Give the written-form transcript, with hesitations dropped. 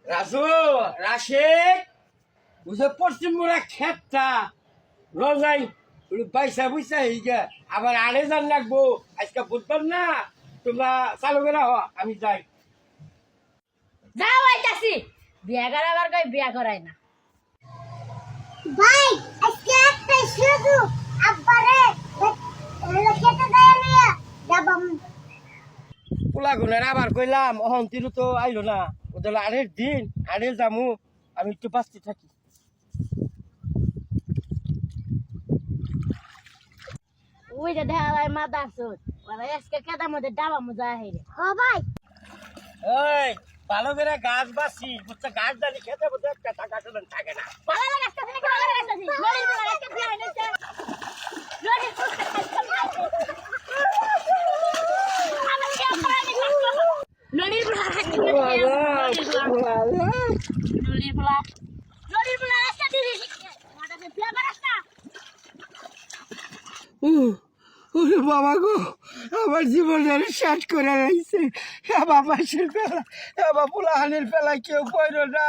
রাজু রাশেক বুঝে পশ্চিম মোড়া খেতটা রোজাই পয়সা বুঝছা হইগে আবার আড়ে যান লাগবো আজকে বুধবার না তোমরা চালু করে আমি যাই যাও আইতাছি বিয়া করাবার কই বিয়া করাই না ভাই আজকে একটা শুধু আব্বারে খেতে দেয় নিয়ে যাবাম। পোলা গুনের আবার কইলাম অহন তিরু তো আইলো না ওদের আড়ের দিন আড়ে যামু আমি একটু বাঁচতে থাকি ওই যে দেখা যায় মাথা সুদ ওরা আজকে কেদার মধ্যে ডাবা মজা হেরে ও ভাই এই ভালো করে গাছ বাসি বুঝছে গাছ দানি খেতে বুঝতে একটা টাকা টুলেন থাকে না ভালো লাগাছে তুমি কি ভালো লাগাছে লড়ির পুরা আজকে বিয়া হইছে লড়ির পুরা আমার কি অপরাধ লড়ির পুরা আজকে লড়ির পুরা আজকে দিদি মাথা বিয়া করাস না ওরে বাবা গো আমার জীবনের শেষ করে রয়েছে বাবা শিল্পেলা বাবা পোলাহানের পেলা কেউ কইল না